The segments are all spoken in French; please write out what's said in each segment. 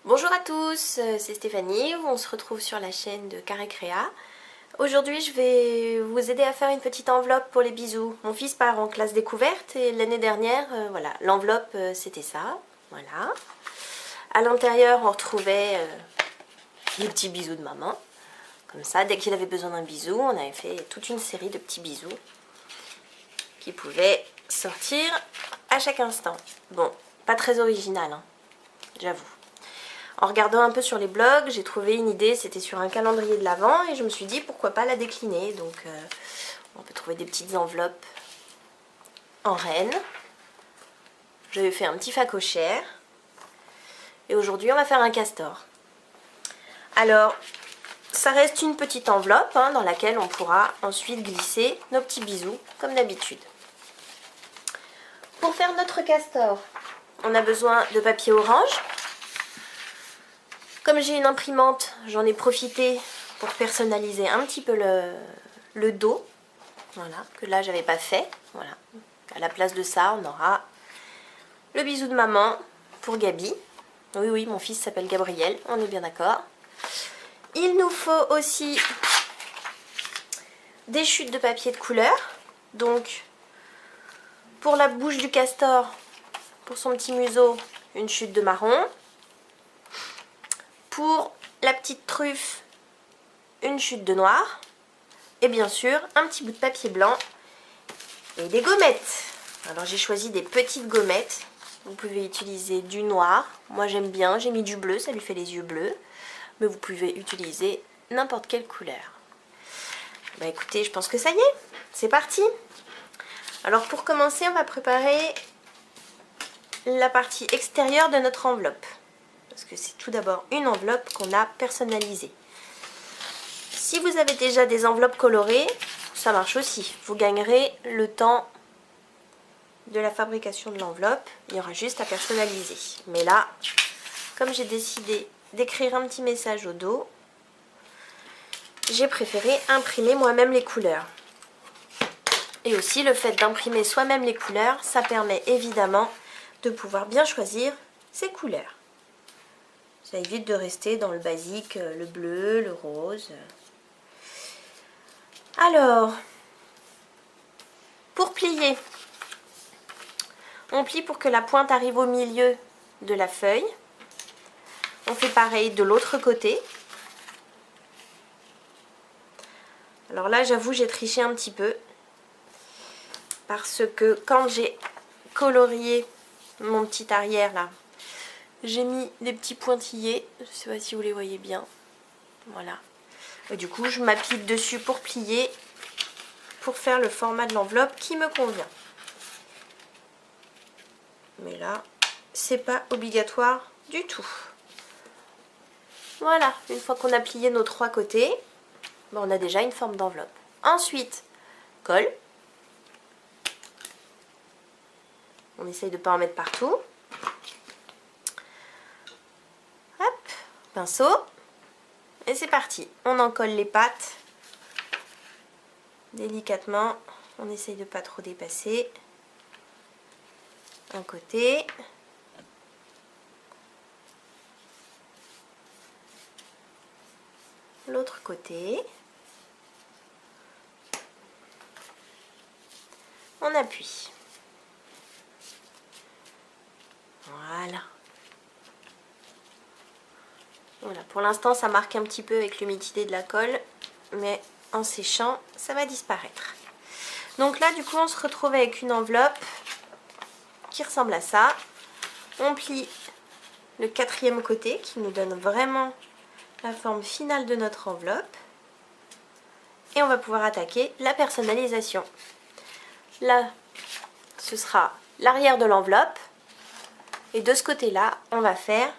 Bonjour à tous, c'est Stéphanie, on se retrouve sur la chaîne de Carré Créa. Aujourd'hui je vais vous aider à faire une petite enveloppe pour les bisous. Mon fils part en classe découverte et l'année dernière, voilà, l'enveloppe c'était ça, voilà. À l'intérieur on retrouvait les petits bisous de maman. Comme ça, dès qu'il avait besoin d'un bisou, on avait fait toute une série de petits bisous qui pouvaient sortir à chaque instant. Bon, pas très original, hein, j'avoue. En regardant un peu sur les blogs, j'ai trouvé une idée, c'était sur un calendrier de l'Avent et je me suis dit pourquoi pas la décliner. Donc on peut trouver des petites enveloppes en reine. J'avais fait un petit phacochère et aujourd'hui on va faire un castor. Alors ça reste une petite enveloppe dans laquelle on pourra ensuite glisser nos petits bisous comme d'habitude. Pour faire notre castor, on a besoin de papier orange. Comme j'ai une imprimante, j'en ai profité pour personnaliser un petit peu le dos. Voilà, que là j'avais pas fait. Voilà. À la place de ça, on aura le bisou de maman pour Gabi. Oui, oui, mon fils s'appelle Gabriel, on est bien d'accord. Il nous faut aussi des chutes de papier de couleur. Donc, pour la bouche du castor, pour son petit museau, une chute de marron. Pour la petite truffe, une chute de noir. Et bien sûr, un petit bout de papier blanc et des gommettes. Alors j'ai choisi des petites gommettes. Vous pouvez utiliser du noir. Moi j'aime bien, j'ai mis du bleu, ça lui fait les yeux bleus. Mais vous pouvez utiliser n'importe quelle couleur. Bah écoutez, je pense que ça y est, c'est parti. Alors pour commencer, on va préparer la partie extérieure de notre enveloppe. Parce que c'est tout d'abord une enveloppe qu'on a personnalisée. Si vous avez déjà des enveloppes colorées, ça marche aussi. Vous gagnerez le temps de la fabrication de l'enveloppe. Il y aura juste à personnaliser. Mais là, comme j'ai décidé d'écrire un petit message au dos, j'ai préféré imprimer moi-même les couleurs. Et aussi, le fait d'imprimer soi-même les couleurs, ça permet évidemment de pouvoir bien choisir ses couleurs. Ça évite de rester dans le basique, le bleu, le rose. Alors, pour plier, on plie pour que la pointe arrive au milieu de la feuille. On fait pareil de l'autre côté. Alors là, j'avoue, j'ai triché un petit peu. Parce que quand j'ai colorié mon petit arrière là, j'ai mis des petits pointillés. Je ne sais pas si vous les voyez bien. Voilà. Et du coup, je m'applique dessus pour plier, pour faire le format de l'enveloppe qui me convient. Mais là, c'est pas obligatoire du tout. Voilà, une fois qu'on a plié nos trois côtés, on a déjà une forme d'enveloppe. Ensuite, colle. On essaye de ne pas en mettre partout. Hop, pinceau. Et c'est parti. On en colle les pattes. Délicatement. On essaye de ne pas trop dépasser. Un côté. L'autre côté. On appuie. Voilà. Voilà, pour l'instant ça marque un petit peu avec l'humidité de la colle, mais en séchant ça va disparaître. Donc là du coup on se retrouve avec une enveloppe qui ressemble à ça. On plie le quatrième côté qui nous donne vraiment la forme finale de notre enveloppe. Et on va pouvoir attaquer la personnalisation. Là ce sera l'arrière de l'enveloppe. Et de ce côté-là, on va faire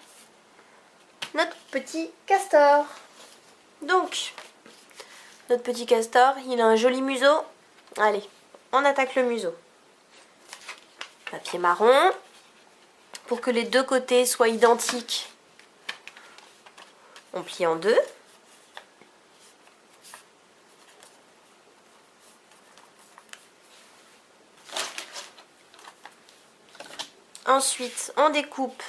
notre petit castor. Donc, notre petit castor, il a un joli museau. Allez, on attaque le museau. Papier marron. Pour que les deux côtés soient identiques, on plie en deux. Ensuite, on découpe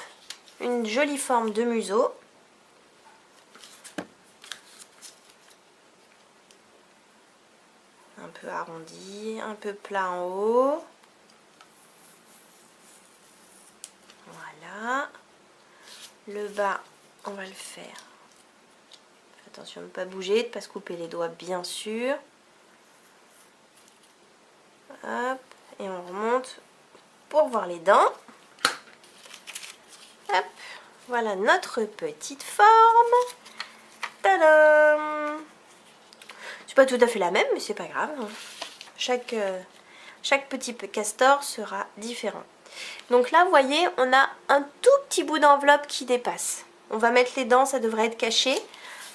une jolie forme de museau. Un peu arrondi, un peu plat en haut. Voilà. Le bas, on va le faire. Faites attention de ne pas bouger, de ne pas se couper les doigts, bien sûr. Hop, et on remonte pour voir les dents. Hop, voilà notre petite forme. Tadam! C'est pas tout à fait la même, mais c'est pas grave. Chaque petit castor sera différent. Donc là, vous voyez, on a un tout petit bout d'enveloppe qui dépasse. On va mettre les dents, ça devrait être caché.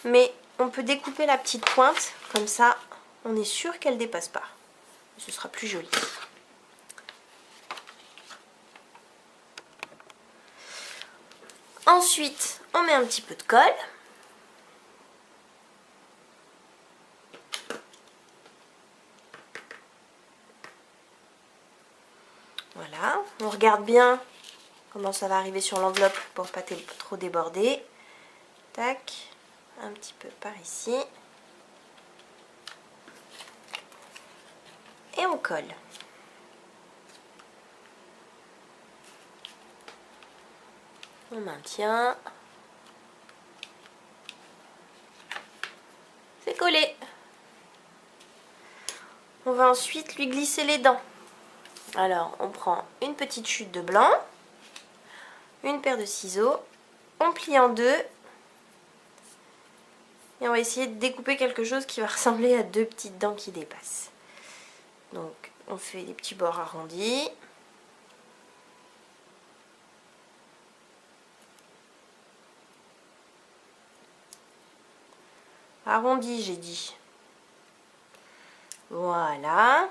Mais on peut découper la petite pointe, comme ça, on est sûr qu'elle ne dépasse pas. Ce sera plus joli. Ensuite, on met un petit peu de colle. Voilà, on regarde bien comment ça va arriver sur l'enveloppe pour pas trop déborder. Tac, un petit peu par ici. Et on colle. On maintient. C'est collé. On va ensuite lui glisser les dents. Alors, on prend une petite chute de blanc, une paire de ciseaux, on plie en deux et on va essayer de découper quelque chose qui va ressembler à deux petites dents qui dépassent. Donc, on fait des petits bords arrondis. Arrondi, j'ai dit. Voilà.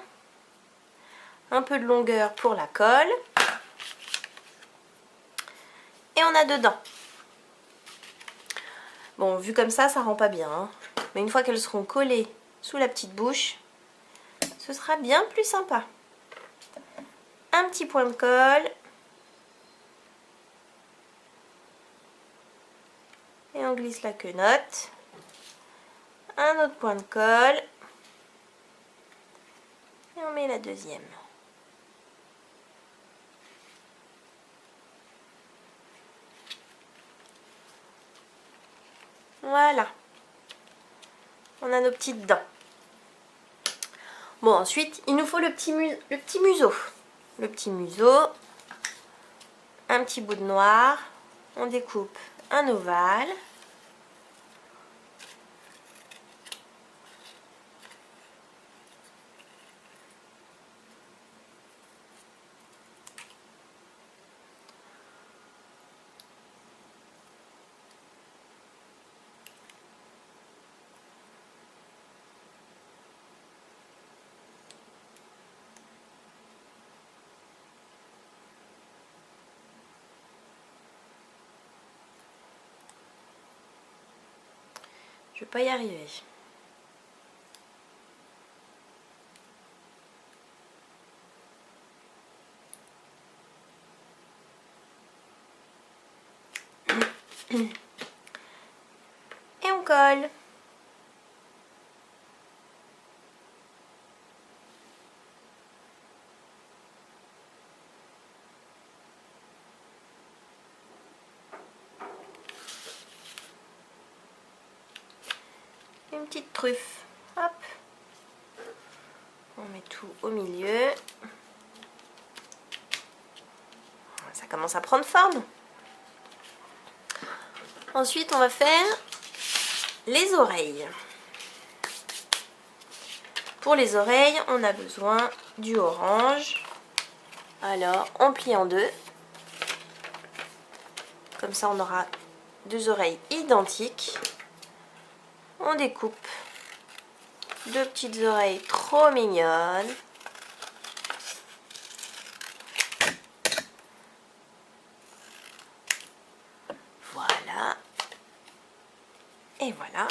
Un peu de longueur pour la colle. Et on a dedans. Bon, vu comme ça rend pas bien. Hein. Mais une fois qu'elles seront collées sous la petite bouche, ce sera bien plus sympa. Un petit point de colle. Et on glisse la quenotte. Un autre point de colle. Et on met la deuxième. Voilà. On a nos petites dents. Bon, ensuite, il nous faut le petit museau. Le petit museau. Un petit bout de noir. On découpe un ovale. Je vais pas y arriver. Et on colle. Une petite truffe. Hop. On met tout au milieu. Ça commence à prendre forme. Ensuite, on va faire les oreilles. Pour les oreilles, on a besoin du orange. Alors, on plie en deux. Comme ça, on aura deux oreilles identiques. On découpe deux petites oreilles trop mignonnes. Voilà. Et voilà.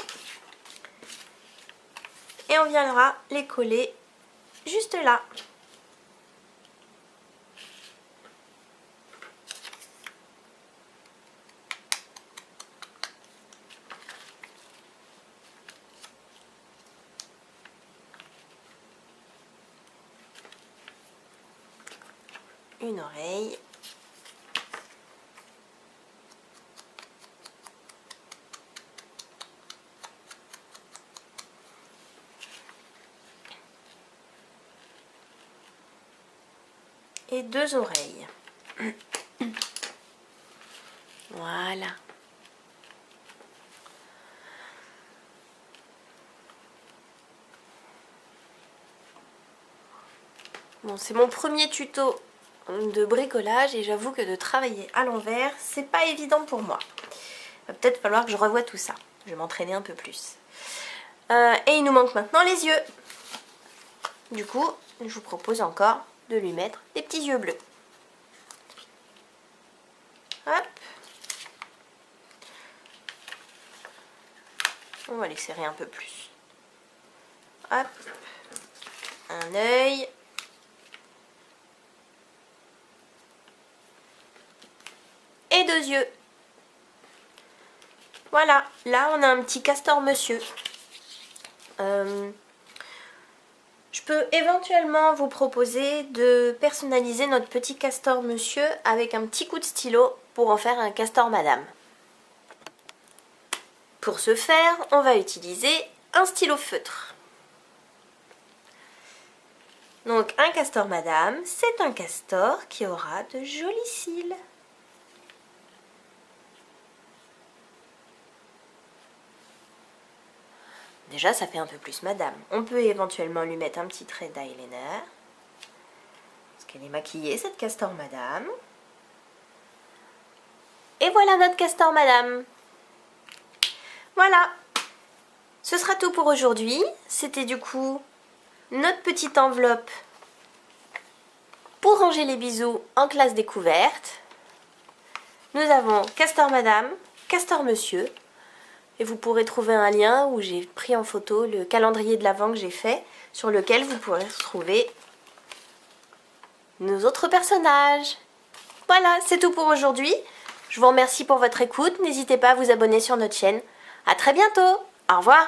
Et on viendra les coller juste là. une oreille. Et 2 oreilles. Voilà. Bon, c'est mon premier tuto de bricolage et j'avoue que de travailler à l'envers, c'est pas évident pour moi. Il va peut-être falloir que je revoie tout ça. Je vais m'entraîner un peu plus. Et il nous manque maintenant les yeux. Du coup, je vous propose encore de lui mettre des petits yeux bleus. Hop. On va les serrer un peu plus. Hop. Un œil. Et 2 yeux. Voilà, là on a un petit castor monsieur. Je peux éventuellement vous proposer de personnaliser notre petit castor monsieur avec un petit coup de stylo pour en faire un castor madame. Pour ce faire, on va utiliser un stylo feutre. Donc un castor madame, c'est un castor qui aura de jolis cils. Déjà, ça fait un peu plus madame. On peut éventuellement lui mettre un petit trait d'eyeliner. Parce qu'elle est maquillée, cette castor madame. Et voilà notre castor madame. Voilà. Ce sera tout pour aujourd'hui. C'était du coup notre petite enveloppe pour ranger les bijoux en classe découverte. Nous avons castor madame, castor monsieur. Et vous pourrez trouver un lien où j'ai pris en photo le calendrier de l'Avent que j'ai fait, sur lequel vous pourrez retrouver nos autres personnages. Voilà, c'est tout pour aujourd'hui. Je vous remercie pour votre écoute. N'hésitez pas à vous abonner sur notre chaîne. À très bientôt. Au revoir.